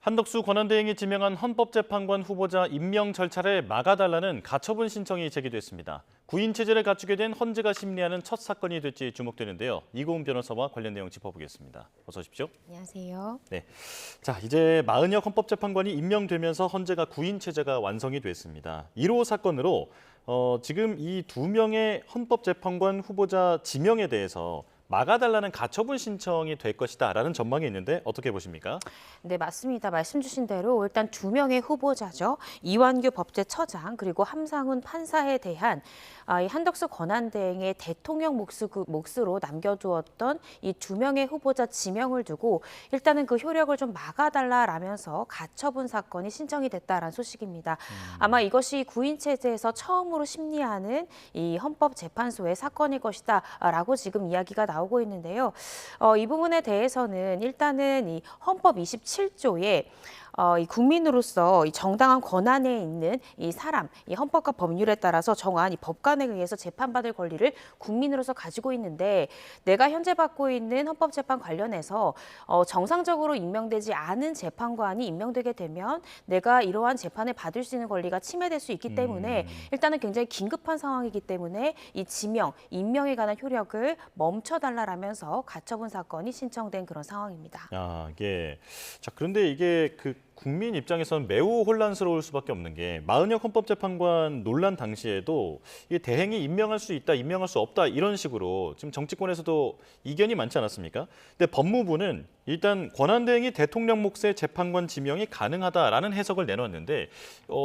한덕수 권한대행이 지명한 헌법재판관 후보자 임명 절차를 막아달라는 가처분 신청이 제기됐습니다. 구인 체제를 갖추게 된 헌재가 심리하는 첫 사건이 될지 주목되는데요. 이고은 변호사와 관련 내용 짚어보겠습니다. 어서 오십시오. 안녕하세요. 네, 자 이제 마은혁 헌법재판관이 임명되면서 헌재가 구인 체제가 완성이 됐습니다. 1호 사건으로 지금 이 두 명의 헌법재판관 후보자 지명에 대해서 막아달라는 가처분 신청이 될 것이다라는 전망이 있는데 어떻게 보십니까? 네, 맞습니다. 말씀 주신 대로 일단 두 명의 후보자죠. 이완규 법제처장 그리고 함상훈 판사에 대한 이 한덕수 권한대행의 대통령 몫으로 남겨두었던 이 두 명의 후보자 지명을 두고 일단은 그 효력을 좀 막아달라라면서 가처분 사건이 신청이 됐다라는 소식입니다. 아마 이것이 구인 체제에서 처음으로 심리하는 이 헌법재판소의 사건일 것이다라고 지금 이야기가 나오고 있는데요. 이 부분에 대해서는 일단은 이 헌법 27조에 이 국민으로서 이 정당한 권한에 있는 이 사람, 이 헌법과 법률에 따라서 정한 이 법관에 의해서 재판받을 권리를 국민으로서 가지고 있는데 내가 현재 받고 있는 헌법재판 관련해서 정상적으로 임명되지 않은 재판관이 임명되게 되면 내가 이러한 재판을 받을 수 있는 권리가 침해될 수 있기 때문에 일단은 굉장히 긴급한 상황이기 때문에 이 지명, 임명에 관한 효력을 멈춰달라라면서 가처분 사건이 신청된 그런 상황입니다. 자, 그런데 이게 국민 입장에서는 매우 혼란스러울 수밖에 없는 게 마은혁 헌법재판관 논란 당시에도 이 대행이 임명할 수 있다, 임명할 수 없다 이런 식으로 지금 정치권에서도 이견이 많지 않았습니까? 근데 법무부는 일단 권한대행이 대통령 몫의 재판관 지명이 가능하다라는 해석을 내놨는데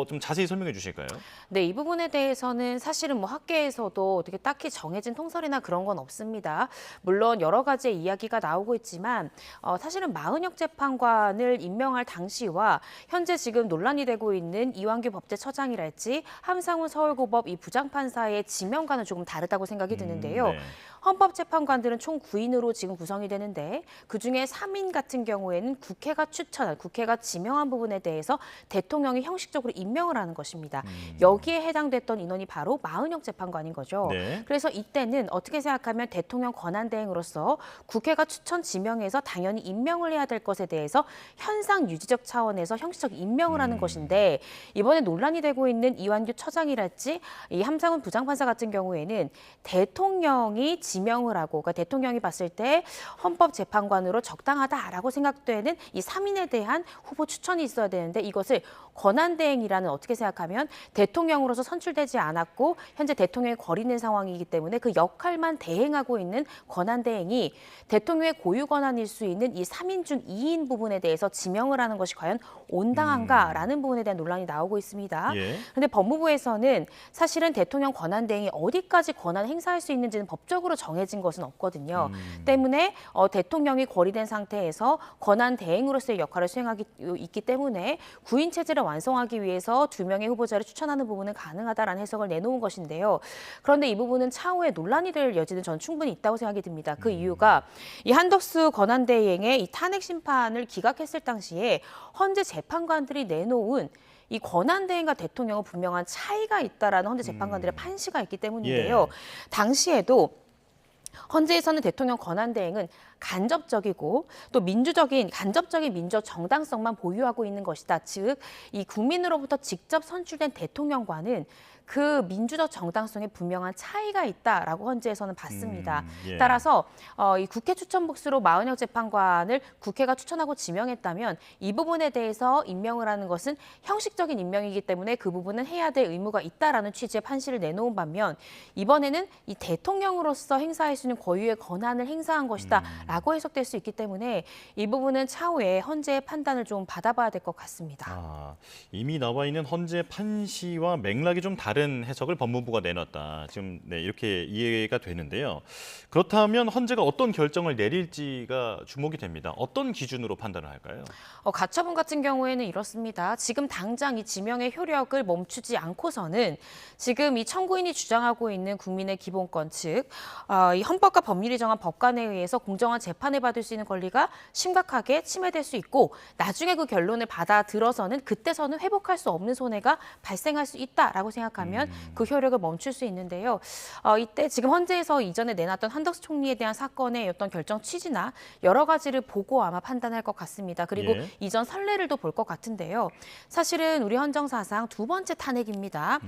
좀 자세히 설명해 주실까요? 네, 이 부분에 대해서는 사실은 뭐 학계에서도 어떻게 딱히 정해진 통설이나 그런 건 없습니다. 물론 여러 가지의 이야기가 나오고 있지만 사실은 마은혁 재판관을 임명할 당시와 현재 지금 논란이 되고 있는 이완규 법제처장이랄지 함상훈 서울고법 이 부장판사의 지명과는 조금 다르다고 생각이 드는데요. 네. 헌법재판관들은 총 9인으로 지금 구성이 되는데 그중에 3인 같은 경우에는 국회가 추천한, 국회가 지명한 부분에 대해서 대통령이 형식적으로 임명을 하는 것입니다. 여기에 해당됐던 인원이 바로 마은혁 재판관인 거죠. 네. 그래서 이때는 어떻게 생각하면 대통령 권한대행으로서 국회가 추천 지명해서 당연히 임명을 해야 될 것에 대해서 현상 유지적 차원에서 형식적 임명을 하는 것인데 이번에 논란이 되고 있는 이완규 처장이랄지 이 함상훈 부장판사 같은 경우에는 대통령이 지명을 하고 그러니까 대통령이 봤을 때 헌법재판관으로 적당하다라고 생각되는 이 3인에 대한 후보 추천이 있어야 되는데 이것을 권한대행이라는 어떻게 생각하면 대통령으로서 선출되지 않았고 현재 대통령이 거리는 상황이기 때문에 그 역할만 대행하고 있는 권한대행이 대통령의 고유 권한일 수 있는 이 3인 중 2인 부분에 대해서 지명을 하는 것이 과연 온당한가라는 부분에 대한 논란이 나오고 있습니다. 그런데 법무부에서는 사실은 대통령 권한대행이 어디까지 권한을 행사할 수 있는지는 법적으로 정해진 것은 없거든요. 때문에 대통령이 거리된 상태에서 권한대행으로서의 역할을 수행하기 있기 때문에 구인 체제를 완성하기 위해서 두 명의 후보자를 추천하는 부분은 가능하다라는 해석을 내놓은 것인데요. 그런데 이 부분은 차후에 논란이 될 여지는 전 충분히 있다고 생각이 듭니다. 그 이유가 이 한덕수 권한대행의 이 탄핵 심판을 기각했을 당시에 헌재 재판관들이 내놓은 이 권한대행과 대통령은 분명한 차이가 있다라는 헌재 재판관들의 판시가 있기 때문인데요. 당시에도 헌재에서는 대통령 권한대행은 간접적이고 또 간접적인 민주적 정당성만 보유하고 있는 것이다. 즉, 이 국민으로부터 직접 선출된 대통령과는 그 민주적 정당성에 분명한 차이가 있다라고 헌재에서는 봤습니다. 따라서 이 국회 추천 몫으로 마은혁 재판관을 국회가 추천하고 지명했다면 이 부분에 대해서 임명을 하는 것은 형식적인 임명이기 때문에 그 부분은 해야 될 의무가 있다라는 취지의 판시를 내놓은 반면 이번에는 이 대통령으로서 행사할 수 있는 고유의 권한을 행사한 것이다라고 해석될 수 있기 때문에 이 부분은 차후에 헌재의 판단을 좀 받아봐야 될 것 같습니다. 이미 나와 있는 헌재 판시와 맥락이 좀 다른 해석을 법무부가 내놨다. 지금 이렇게 이해가 되는데요. 그렇다면 헌재가 어떤 결정을 내릴지가 주목이 됩니다. 어떤 기준으로 판단을 할까요? 가처분 같은 경우에는 이렇습니다. 지금 당장 이 지명의 효력을 멈추지 않고서는 지금 이 청구인이 주장하고 있는 국민의 기본권 즉 이 헌법과 법률이 정한 법관에 의해서 공정한 재판을 받을 수 있는 권리가 심각하게 침해될 수 있고 나중에 그 결론을 받아들어서는 그때서는 회복할 수 없는 손해가 발생할 수 있다라고 생각하면 그 효력을 멈출 수 있는데요. 이때 지금 헌재에서 이전에 내놨던 한덕수 총리에 대한 사건의 어떤 결정 취지나 여러 가지를 보고 아마 판단할 것 같습니다. 그리고 예. 이전 선례를 또 볼 것 같은데요. 사실은 우리 헌정사상 두 번째 탄핵입니다.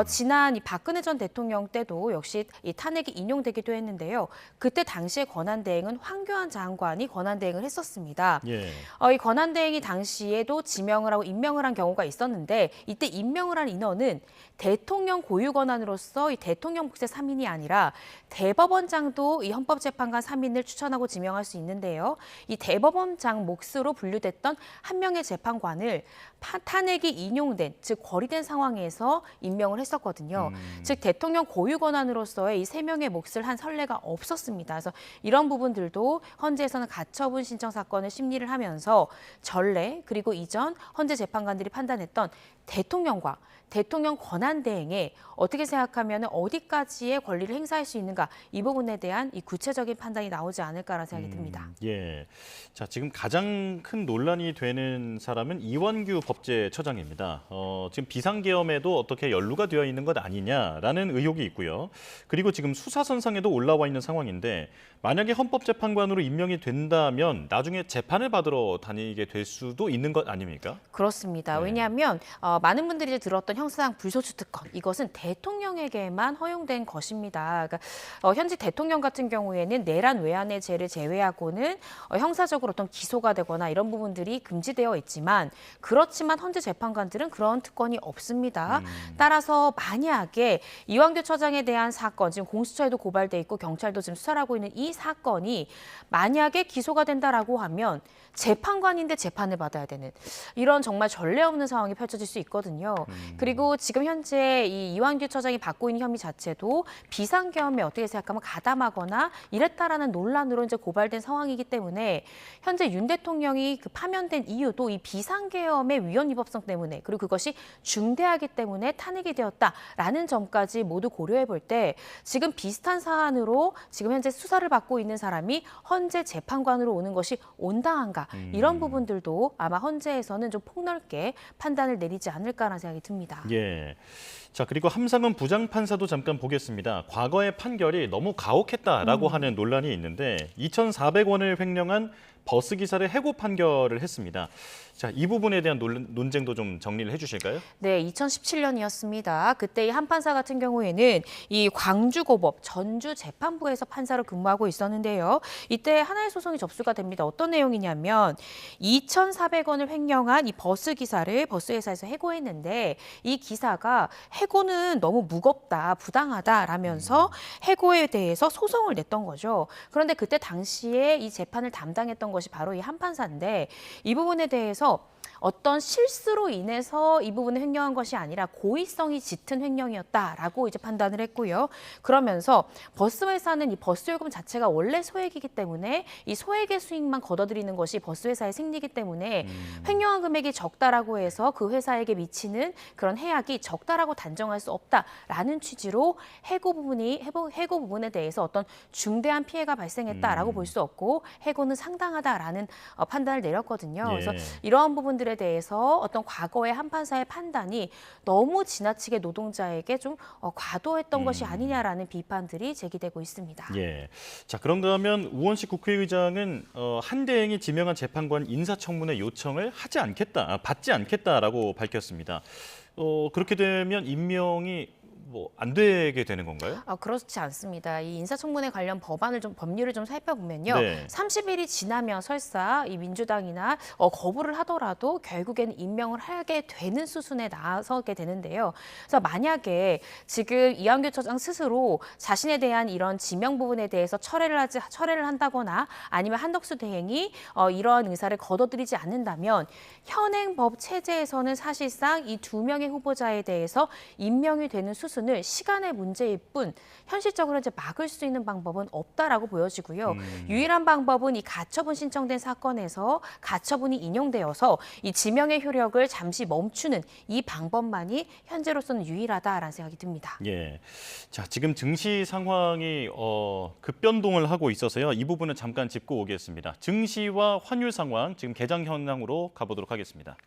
지난 이 박근혜 전 대통령 때도 역시 이 탄핵이 인용되기도 했는데요. 그때 당시의 권한대행은 황교안 장관이 권한대행을 했었습니다. 예. 이 권한대행이 당시에도 지명을 하고 임명을 한 경우가 있었는데 이때 임명을 한 인원은 대통령 고유 권한으로서 이 대통령 몫의 3인이 아니라 대법원장도 이 헌법재판관 3인을 추천하고 지명할 수 있는데요. 이 대법원장 몫으로 분류됐던 한 명의 재판관을 탄핵이 인용된, 즉 거리된 상황에서 임명을 했었거든요. 즉 대통령 고유 권한으로서의 이 3명의 몫을 한 선례가 없었습니다. 그래서 이런 부분들도 헌재에서는 가처분 신청 사건을 심리를 하면서 전례 그리고 이전 헌재 재판관들이 판단했던 대통령과 대통령 권한대행에 어떻게 생각하면 어디까지의 권리를 행사할 수 있는가 이 부분에 대한 이 구체적인 판단이 나오지 않을까라는 생각이 듭니다. 예. 자, 지금 가장 큰 논란이 되는 사람은 이완규 법제처장입니다. 지금 비상계엄에도 어떻게 연루가 되어 있는 것 아니냐라는 의혹이 있고요. 그리고 지금 수사선상에도 올라와 있는 상황인데 만약에 헌법재판관으로 임명이 된다면 나중에 재판을 받으러 다니게 될 수도 있는 것 아닙니까? 그렇습니다. 네. 왜냐하면 많은 분들이 이제 들었던 형사상 불소추 특권 이것은 대통령에게만 허용된 것입니다. 그러니까 현직 대통령 같은 경우에는 내란 외환의 죄를 제외하고는 형사적으로 어떤 기소가 되거나 이런 부분들이 금지되어 있지만 그렇지만 헌재 재판관들은 그런 특권이 없습니다. 따라서 만약에 이완규 처장에 대한 사건 지금 공수처에도 고발돼 있고 경찰도 지금 수사를 하고 있는 이 사건이 만약에 기소가 된다라고 하면 재판관인데 재판을 받아야 되는 이런 정말 전례 없는 상황이 펼쳐질 수 있거든요. 그리고 지금 현재 이 이완규 처장이 받고 있는 혐의 자체도 비상계엄에 어떻게 생각하면 가담하거나 이랬다라는 논란으로 이제 고발된 상황이기 때문에 현재 윤 대통령이 그 파면된 이유도 이 비상계엄의 위헌 위법성 때문에 그리고 그것이 중대하기 때문에 탄핵이 되었다라는 점까지 모두 고려해 볼 때 지금 비슷한 사안으로 지금 현재 수사를 받고 있는 사람이 헌재 재판관으로 오는 것이 온당한가 이런 부분들도 아마 헌재에서는 좀 폭넓게 판단을 내리지 않을까라는 생각이 듭니다. 예. 자, 그리고 함상훈 부장판사도 잠깐 보겠습니다. 과거의 판결이 너무 가혹했다라고 하는 논란이 있는데 2,400원을 횡령한 버스 기사를 해고 판결을 했습니다. 자, 이 부분에 대한 논쟁도 좀 정리를 해주실까요? 네, 2017년이었습니다. 그때 이 한 판사 같은 경우에는 이 광주고법 전주재판부에서 판사로 근무하고 있었는데요. 이때 하나의 소송이 접수가 됩니다. 어떤 내용이냐면 2,400원을 횡령한 이 버스 기사를 버스회사에서 해고했는데 이 기사가 해고는 너무 무겁다, 부당하다라면서 해고에 대해서 소송을 냈던 거죠. 그런데 그때 당시에 이 재판을 담당했던 것이 바로 이 한 판사인데 이 부분에 대해서 어떤 실수로 인해서 이 부분을 횡령한 것이 아니라 고의성이 짙은 횡령이었다라고 이제 판단을 했고요. 그러면서 버스 회사는 이 버스 요금 자체가 원래 소액이기 때문에 이 소액의 수익만 걷어들이는 것이 버스 회사의 생리이기 때문에 횡령한 금액이 적다라고 해서 그 회사에게 미치는 그런 해악이 적다라고 단정할 수 없다라는 취지로 해고 부분에 대해서 어떤 중대한 피해가 발생했다라고 볼 수 없고 해고는 상당하다라는 판단을 내렸거든요. 예. 그래서 이러한 부분들에 대해서 어떤 과거의 한 판사의 판단이 너무 지나치게 노동자에게 좀 과도했던 것이 아니냐라는 비판들이 제기되고 있습니다. 예. 자, 그런가 하면 우원식 국회의장은 한 대행이 지명한 재판관 인사청문회 요청을 받지 않겠다라고 밝혔습니다. 그렇게 되면 임명이 안 되게 되는 건가요? 그렇지 않습니다. 이 인사청문회 관련 법률을 좀 살펴보면요. 네. 30일이 지나면 설사 이 민주당이나 거부를 하더라도 결국에는 임명을 하게 되는 수순에 나서게 되는데요. 그래서 만약에 지금 이완규 처장 스스로 자신에 대한 이런 지명 부분에 대해서 철회를 한다거나 아니면 한덕수 대행이 이러한 의사를 거둬들이지 않는다면 현행 법 체제에서는 사실상 이 2명의 후보자에 대해서 임명이 되는 수순은 상승분을 시간의 문제일 뿐 현실적으로 이제 막을 수 있는 방법은 없다라고 보여지고요. 유일한 방법은 이 가처분 신청된 사건에서 가처분이 인용되어서 이 지명의 효력을 잠시 멈추는 이 방법만이 현재로서는 유일하다라는 생각이 듭니다. 예. 자, 지금 증시 상황이 급변동을 하고 있어서요. 이 부분은 잠깐 짚고 오겠습니다. 증시와 환율 상황, 지금 개장 현황으로 가보도록 하겠습니다.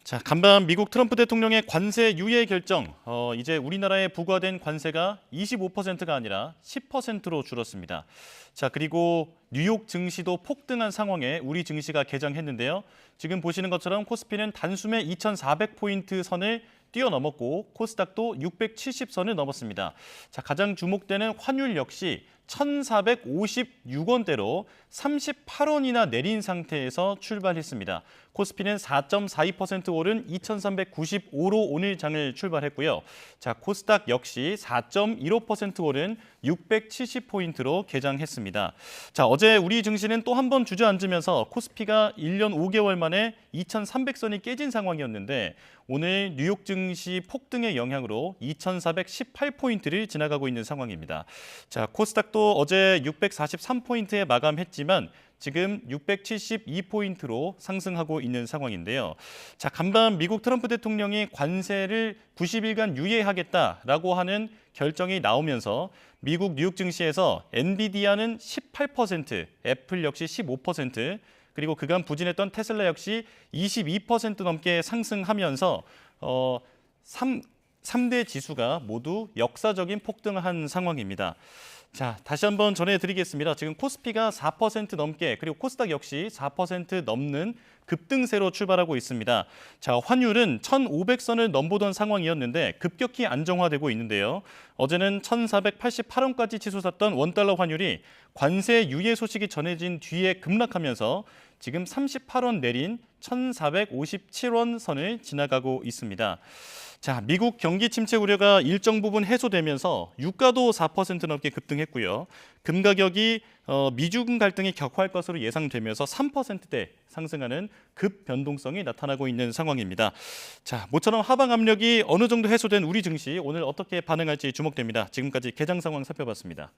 자, 간밤 미국 트럼프 대통령의 관세 유예 결정, 이제 우리나라에 부과된 관세가 25%가 아니라 10%로 줄었습니다. 자, 그리고 뉴욕 증시도 폭등한 상황에 우리 증시가 개장했는데요. 지금 보시는 것처럼 코스피는 단숨에 2,400포인트 선을 뛰어넘었고 코스닥도 670선을 넘었습니다. 자, 가장 주목되는 환율 역시 1,456원대로 38원이나 내린 상태에서 출발했습니다. 코스피는 4.42% 오른 2,395로 오늘 장을 출발했고요. 자, 코스닥 역시 4.15% 오른 670포인트로 개장했습니다. 자, 어제 우리 증시는 또 한 번 주저앉으면서 코스피가 1년 5개월 만에 2,300선이 깨진 상황이었는데 오늘 뉴욕 증시 폭등의 영향으로 2,418포인트를 지나가고 있는 상황입니다. 자, 코스닥도 어제 643포인트에 마감했지만 지금 672포인트로 상승하고 있는 상황인데요. 자, 간밤 미국 트럼프 대통령이 관세를 90일간 유예하겠다라고 하는 결정이 나오면서 미국 뉴욕 증시에서 엔비디아는 18%, 애플 역시 15%, 그리고 그간 부진했던 테슬라 역시 22% 넘게 상승하면서 3대 지수가 모두 역사적인 폭등을 한 상황입니다. 자, 다시 한번 전해드리겠습니다. 지금 코스피가 4% 넘게 그리고 코스닥 역시 4% 넘는 급등세로 출발하고 있습니다. 자, 환율은 1,500선을 넘보던 상황이었는데 급격히 안정화되고 있는데요. 어제는 1,488원까지 치솟았던 원달러 환율이 관세 유예 소식이 전해진 뒤에 급락하면서 지금 38원 내린 1,457원 선을 지나가고 있습니다. 자, 미국 경기 침체 우려가 일정 부분 해소되면서 유가도 4% 넘게 급등했고요. 금 가격이 미중 갈등이 격화할 것으로 예상되면서 3%대 상승하는 급 변동성이 나타나고 있는 상황입니다. 자, 모처럼 하방 압력이 어느 정도 해소된 우리 증시 오늘 어떻게 반응할지 주목됩니다. 지금까지 개장 상황 살펴봤습니다.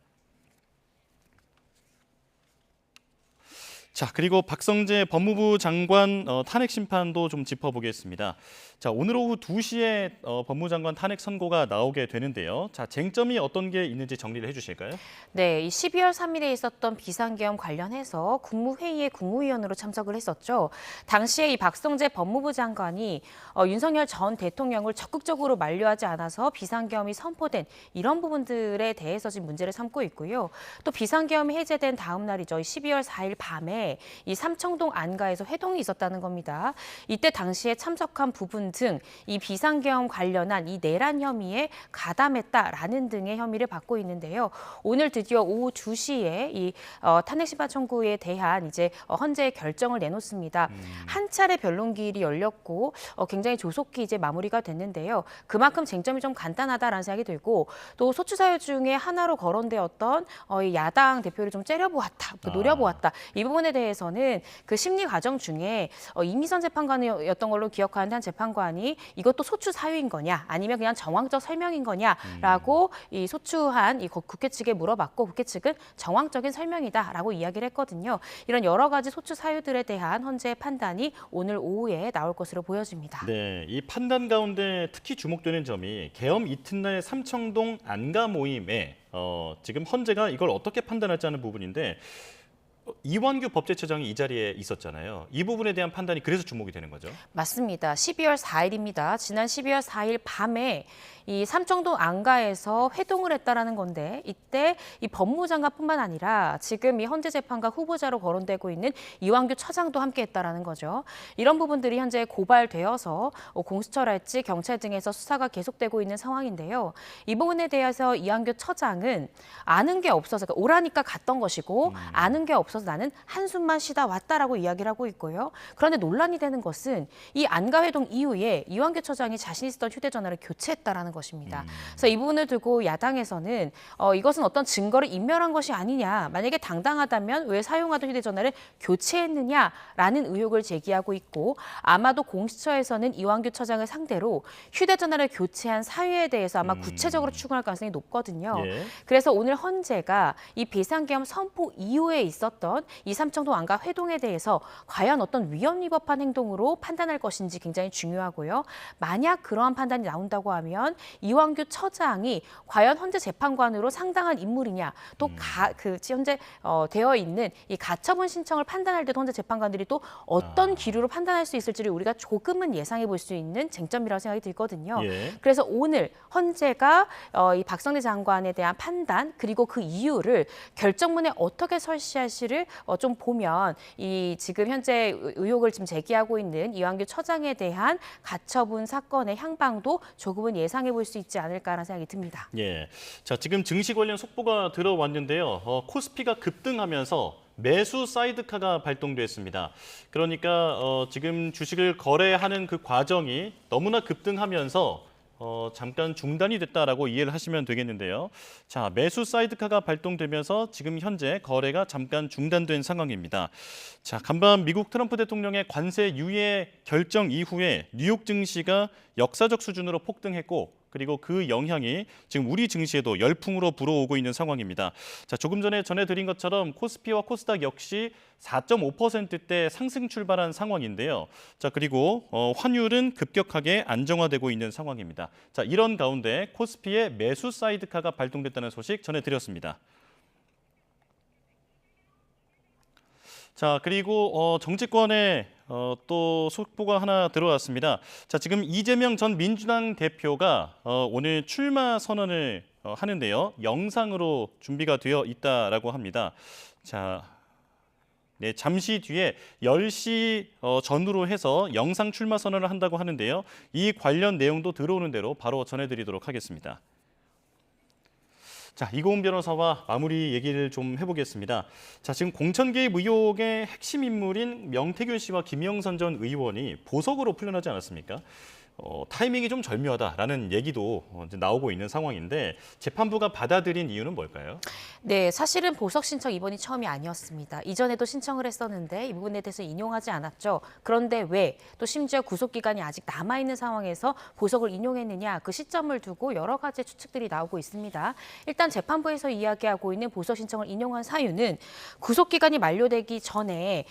자, 그리고 박성재 법무부 장관 탄핵 심판도 좀 짚어보겠습니다. 자, 오늘 오후 2시에 법무부 장관 탄핵 선고가 나오게 되는데요. 자, 쟁점이 어떤 게 있는지 정리를 해주실까요? 네, 이 12월 3일에 있었던 비상계엄 관련해서 국무회의에 국무위원으로 참석을 했었죠. 당시에 이 박성재 법무부 장관이 윤석열 전 대통령을 적극적으로 만류하지 않아서 비상계엄이 선포된 이런 부분들에 대해서 지금 문제를 삼고 있고요. 또 비상계엄이 해제된 다음 날이죠. 12월 4일 밤에 이 삼청동 안가에서 회동이 있었다는 겁니다. 이때 당시에 참석한 부분 등 이 비상계엄 관련한 이 내란 혐의에 가담했다라는 등의 혐의를 받고 있는데요. 오늘 드디어 오후 2시에 이 탄핵 심판 청구에 대한 이제 헌재 결정을 내놓습니다. 한 차례 변론기일이 열렸고 굉장히 조속히 이제 마무리가 됐는데요. 그만큼 쟁점이 좀 간단하다라는 생각이 들고 또 소추 사유 중에 하나로 거론되었던 이 야당 대표를 좀 째려보았다, 노려보았다. 이 부분에 대해서는 그 심리 과정 중에 이미선 재판관이었던 걸로 기억하는데 한 재판관이 이것도 소추 사유인 거냐 아니면 그냥 정황적 설명인 거냐라고 이 소추한 이 국회 측에 물어봤고 국회 측은 정황적인 설명이다라고 이야기를 했거든요. 이런 여러 가지 소추 사유들에 대한 헌재의 판단이 오늘 오후에 나올 것으로 보여집니다. 네, 이 판단 가운데 특히 주목되는 점이 계엄 이튿날 삼청동 안가 모임에 지금 헌재가 이걸 어떻게 판단할지 하는 부분인데 이완규 법제처장이 이 자리에 있었잖아요. 이 부분에 대한 판단이 그래서 주목이 되는 거죠. 맞습니다. 12월 4일입니다. 지난 12월 4일 밤에 이 삼청동 안가에서 회동을 했다라는 건데 이때 이 법무부 장관뿐만 아니라 지금 이 헌재 재판관 후보자로 거론되고 있는 이완규 처장도 함께했다라는 거죠. 이런 부분들이 현재 고발되어서 공수처랄지 경찰 등에서 수사가 계속되고 있는 상황인데요. 이 부분에 대해서 이완규 처장은 아는 게 없어서 그러니까 오라니까 갔던 것이고 아는 게 없어서 앞서서 나는 한숨만 쉬다 왔다라고 이야기를 하고 있고요. 그런데 논란이 되는 것은 이 안가회동 이후에 이완규 처장이 자신이 쓰던 휴대전화를 교체했다라는 것입니다. 그래서 이 부분을 두고 야당에서는 이것은 어떤 증거를 인멸한 것이 아니냐. 만약에 당당하다면 왜 사용하던 휴대전화를 교체했느냐라는 의혹을 제기하고 있고 아마도 공수처에서는 이완규 처장을 상대로 휴대전화를 교체한 사유에 대해서 아마 구체적으로 추궁할 가능성이 높거든요. 예. 그래서 오늘 헌재가 이 비상계엄 선포 이후에 있었던 이 삼청동 안가 회동에 대해서 과연 어떤 위헌 위법한 행동으로 판단할 것인지 굉장히 중요하고요. 만약 그러한 판단이 나온다고 하면 이완규 처장이 과연 헌재 재판관으로 상당한 인물이냐, 또 현재 되어 있는 이 가처분 신청을 판단할 때도 헌재 재판관들이 또 어떤 기류로 판단할 수 있을지를 우리가 조금은 예상해 볼 수 있는 쟁점이라고 생각이 들거든요. 예. 그래서 오늘 헌재가 이 박성대 장관에 대한 판단 그리고 그 이유를 결정문에 어떻게 설치할지를 좀 보면 이 지금 현재 의혹을 지금 제기하고 있는 이완규 처장에 대한 가처분 사건의 향방도 조금은 예상해 볼 수 있지 않을까라는 생각이 듭니다. 예. 자, 지금 증시 관련 속보가 들어왔는데요. 코스피가 급등하면서 매수 사이드카가 발동됐습니다. 그러니까 지금 주식을 거래하는 그 과정이 너무나 급등하면서 잠깐 중단이 됐다라고 이해를 하시면 되겠는데요. 자, 매수 사이드카가 발동되면서 지금 현재 거래가 잠깐 중단된 상황입니다. 자, 간밤 미국 트럼프 대통령의 관세 유예 결정 이후에 뉴욕 증시가 역사적 수준으로 폭등했고 그리고 그 영향이 지금 우리 증시에도 열풍으로 불어오고 있는 상황입니다. 자, 조금 전에 전해드린 것처럼 코스피와 코스닥 역시 4.5%대 상승 출발한 상황인데요. 자, 그리고 환율은 급격하게 안정화되고 있는 상황입니다. 자, 이런 가운데 코스피의 매수 사이드카가 발동됐다는 소식 전해드렸습니다. 자, 그리고 정치권에 또 속보가 하나 들어왔습니다. 자, 지금 이재명 전 민주당 대표가 오늘 출마 선언을 하는데요. 영상으로 준비가 되어 있다라고 합니다. 자, 네, 잠시 뒤에 10시 전후로 해서 영상 출마 선언을 한다고 하는데요. 이 관련 내용도 들어오는 대로 바로 전해드리도록 하겠습니다. 자, 이고은 변호사와 마무리 얘기를 좀 해보겠습니다. 자, 지금 공천 개입 의혹의 핵심 인물인 명태균 씨와 김영선 전 의원이 보석으로 풀려나지 않았습니까? 타이밍이 좀 절묘하다라는 얘기도 이제 나오고 있는 상황인데 재판부가 받아들인 이유는 뭘까요? 네, 사실은 보석 신청 이번이 처음이 아니었습니다. 이전에도 신청을 했었는데 이 부분에 대해서 인용하지 않았죠. 그런데 왜 또 심지어 구속 기간이 아직 남아 있는 상황에서 보석을 인용했느냐 그 시점을 두고 여러 가지 추측들이 나오고 있습니다. 일단 재판부에서 이야기하고 있는 보석 신청을 인용한 사유는 구속 기간이 만료되기 전에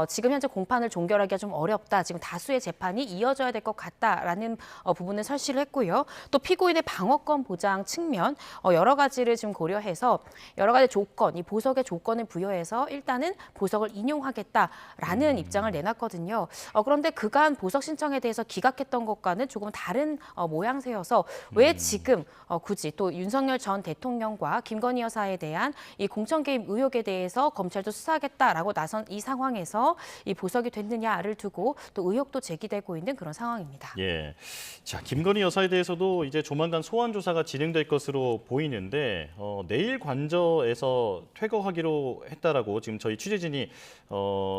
지금 현재 공판을 종결하기가 좀 어렵다. 지금 다수의 재판이 이어져야 될 것 같다라는 부분을 설치를 했고요. 또 피고인의 방어권 보장 측면 여러 가지를 지금 고려해서 여러 가지 조건, 이 보석의 조건을 부여해서 일단은 보석을 인용하겠다라는 입장을 내놨거든요. 그런데 그간 보석 신청에 대해서 기각했던 것과는 조금 다른 모양새여서 왜 지금 굳이 또 윤석열 전 대통령과 김건희 여사에 대한 이 공천 개입 의혹에 대해서 검찰도 수사하겠다라고 나선 이 상황에서 이 보석이 됐느냐를 두고 또 의혹도 제기되고 있는 그런 상황입니다. 예. 자, 김건희 여사에 대해서도 이제 조만간 소환 조사가 진행될 것으로 보이는데 내일 관저에서 퇴거하기로 했다라고 지금 저희 취재진이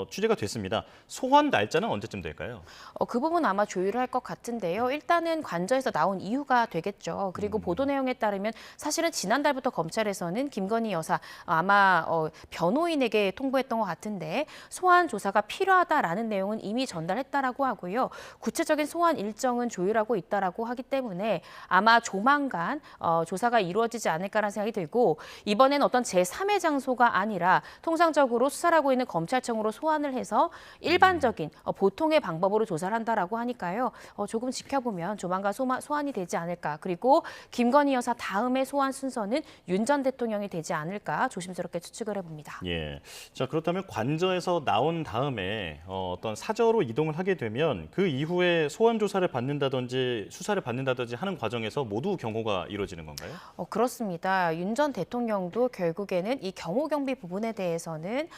취재가 됐습니다. 소환 날짜는 언제쯤 될까요? 그 부분 아마 조율을 할 것 같은데요. 일단은 관저에서 나온 이유가 되겠죠. 그리고 보도 내용에 따르면 사실은 지난달부터 검찰에서는 김건희 여사 아마 변호인에게 통보했던 것 같은데 소환 조사가 필요하다라는 내용은 이미 전달했다라고 하고요. 구체적인 소환 일정은 조율하고 있다라고 하기 때문에 아마 조만간 조사가 이루어지지 않을까라는 생각이 들고 이번엔 어떤 제3의 장소가 아니라 통상적으로 수사를 하고 있는 검찰청으로 소환을 해서 일반적인 보통의 방법으로 조사를 한다라고 하니까요. 조금 지켜보면 조만간 소환이 되지 않을까. 그리고 김건희 여사 다음의 소환 순서는 윤 전 대통령이 되지 않을까 조심스럽게 추측을 해봅니다. 예. 자, 그렇다면 관저에서 나온 다음에 어떤 사저로 이동을 하게 되면 그 이후에 소환 조사를 받는 받는다든지 수사를 받는다든지 하는 과정에서 모두 경호가 이루어지는 건가요? 그렇습니다. 윤 전 대통령도 결국에는 이 경호 경비 부분에 대해서는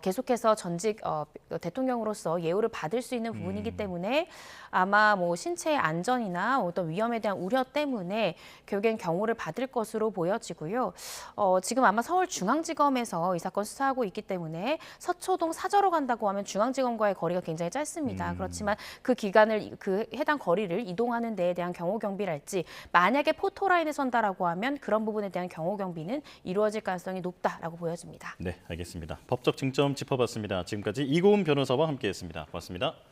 계속해서 전직 대통령으로서 예우를 받을 수 있는 부분이기 때문에 아마 뭐 신체의 안전이나 어떤 위험에 대한 우려 때문에 결국엔 경호를 받을 것으로 보여지고요. 지금 아마 서울중앙지검에서 이 사건 수사하고 있기 때문에 서초동 사저로 간다고 하면 중앙지검과의 거리가 굉장히 짧습니다. 그렇지만 그 기간을 그 해당 거리를 이동하는 데에 대한 경호 경비랄지 만약에 포토라인에 선다라고 하면 그런 부분에 대한 경호 경비는 이루어질 가능성이 높다라고 보여집니다. 네, 알겠습니다. 법적 쟁점 짚어봤습니다. 지금까지 이고은 변호사와 함께했습니다. 고맙습니다.